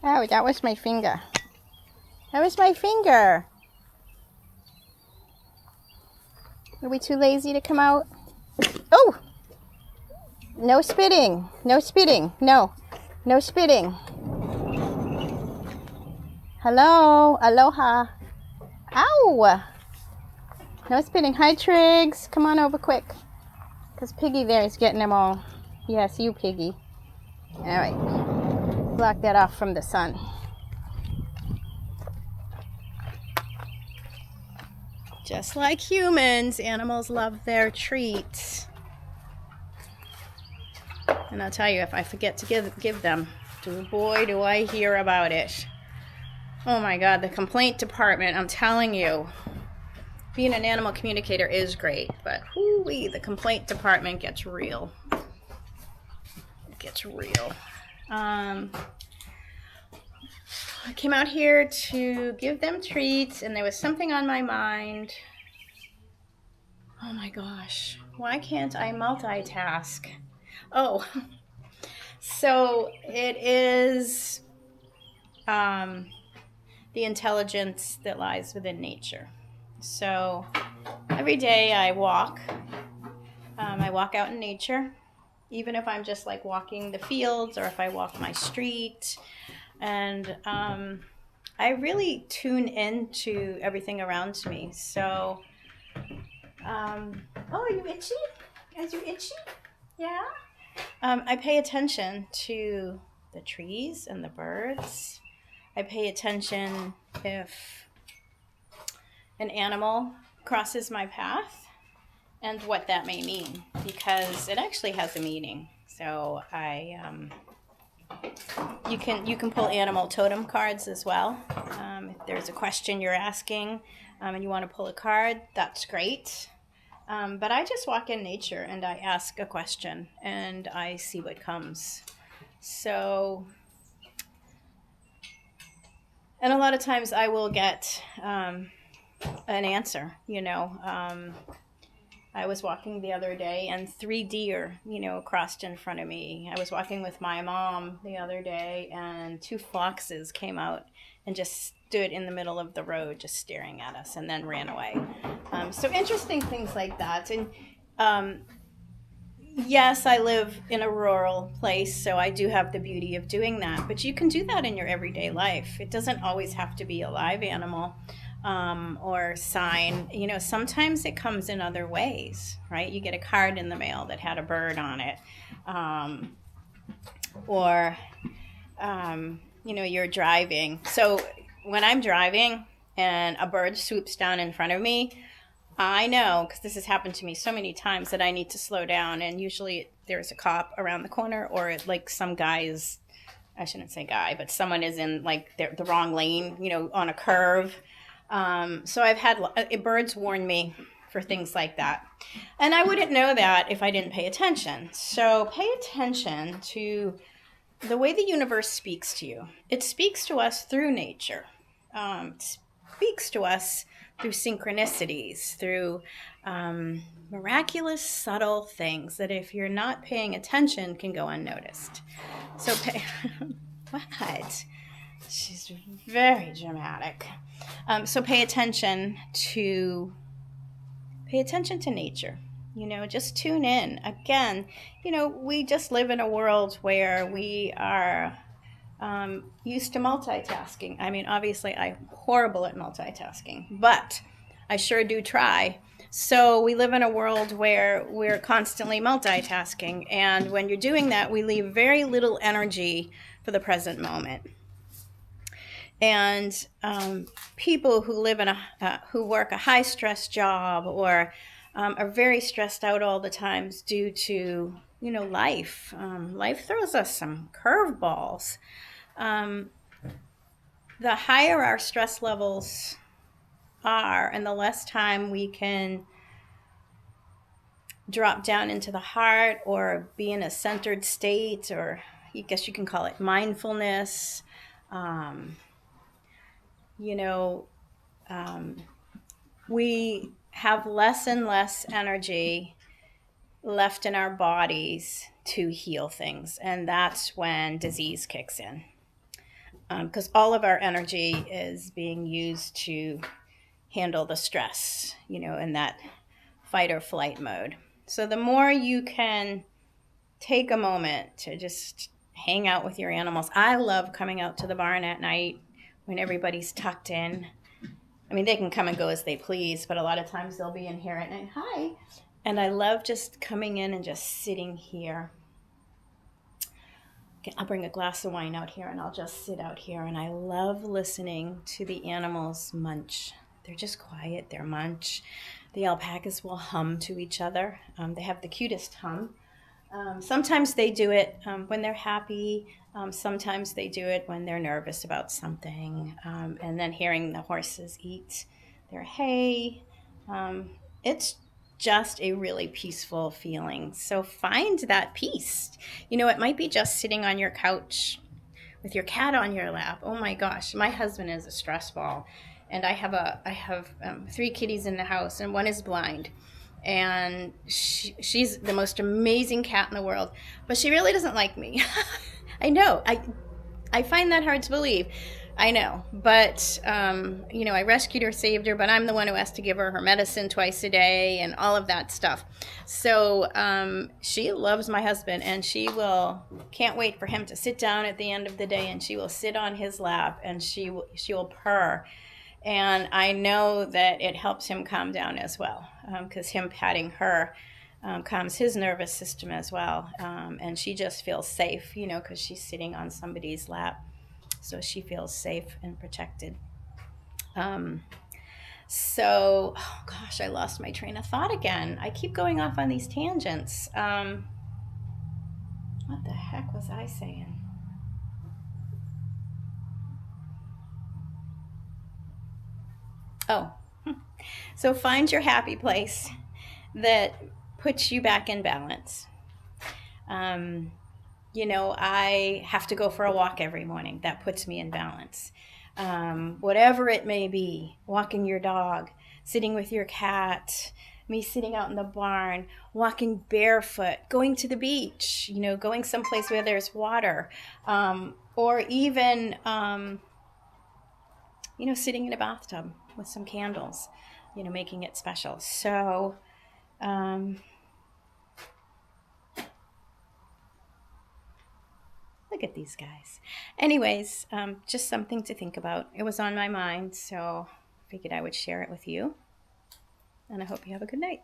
Oh, that was my finger. That was my finger. Are we too lazy to come out? Oh! No spitting. No spitting. No. No spitting. Hello. Aloha. Ow! No spitting. Hi, Triggs. Come on over quick. Because Piggy there is getting them all. Yes, you, Piggy. All right. Block that off from the sun. Just like humans, animals love their treats. And I'll tell you, if I forget to give them, boy, do I hear about it. Oh my God, the complaint department, I'm telling you. Being an animal communicator is great, but whoo-wee, the complaint department gets real. It gets real. I came out here to give them treats, and there was something on my mind. Oh my gosh, why can't I multitask? Oh, so it is the intelligence that lies within nature. So every day I walk out in nature, even if I'm just like walking the fields or if I walk my street. And I really tune into everything around me. So, oh, are you itchy? Are you itchy? Yeah? I pay attention to the trees and the birds. I pay attention if an animal crosses my path and what that may mean, because it actually has a meaning. So you can pull animal totem cards as well. If there's a question you're asking and you want to pull a card, that's great. But I just walk in nature and I ask a question and I see what comes. So, and a lot of times I will get an answer, I was walking the other day and 3 deer, crossed in front of me. I was walking with my mom the other day and 2 foxes came out and just stood in the middle of the road just staring at us and then ran away. So interesting things like that. And yes, I live in a rural place, so I do have the beauty of doing that. But you can do that in your everyday life. It doesn't always have to be a live animal. Or sign, sometimes it comes in other ways, right? You get a card in the mail that had a bird on it. Or you're driving. So when I'm driving and a bird swoops down in front of me, I know, because this has happened to me so many times, that I need to slow down. And usually there's a cop around the corner, or like some guys, I shouldn't say guy, but someone is in like the wrong lane, on a curve. So I've had birds warn me for things like that. And I wouldn't know that if I didn't pay attention. So pay attention to the way the universe speaks to you. It speaks to us through nature. It speaks to us through synchronicities, through miraculous, subtle things that if you're not paying attention can go unnoticed. So what? She's very dramatic. So pay attention to nature. Just tune in. Again, we just live in a world where we are used to multitasking. I mean, obviously, I'm horrible at multitasking, but I sure do try. So we live in a world where we're constantly multitasking. And when you're doing that, we leave very little energy for the present moment. And people who live in who work a high stress job or are very stressed out all the time due to life. Life throws us some curveballs. The higher our stress levels are, and the less time we can drop down into the heart or be in a centered state, or I guess you can call it mindfulness. We have less and less energy left in our bodies to heal things, and that's when disease kicks in. because all of our energy is being used to handle the stress, in that fight or flight mode. So the more you can take a moment to just hang out with your animals. I love coming out to the barn at night when everybody's tucked in. I mean, they can come and go as they please, but a lot of times they'll be in here at night. Hi. And I love just coming in and just sitting here. I'll bring a glass of wine out here and I'll just sit out here. And I love listening to the animals munch. They're just quiet, they're munch. The alpacas will hum to each other. They have the cutest hum. Sometimes they do it when they're happy. Sometimes they do it when they're nervous about something. And then hearing the horses eat their hay. It's just a really peaceful feeling. So find that peace. It might be just sitting on your couch with your cat on your lap. Oh my gosh, my husband is a stress ball. And I have 3 kitties in the house, and one is blind. And she's the most amazing cat in the world, but she really doesn't like me. I know. I find that hard to believe. I know, but I rescued her, saved her, but I'm the one who has to give her medicine twice a day and all of that stuff. So she loves my husband, and can't wait for him to sit down at the end of the day, and she will sit on his lap, and she will purr. And I know that it helps him calm down as well, because him patting her calms his nervous system as well. And she just feels safe, because she's sitting on somebody's lap. So she feels safe and protected. Oh gosh, I lost my train of thought again. I keep going off on these tangents. What the heck was I saying? Oh, so find your happy place that puts you back in balance. I have to go for a walk every morning. That puts me in balance. Whatever it may be, walking your dog, sitting with your cat, me sitting out in the barn, walking barefoot, going to the beach, going someplace where there's water, or even, sitting in a bathtub with some candles, making it special. So, look at these guys. Anyways, just something to think about. It was on my mind, so I figured I would share it with you. And I hope you have a good night.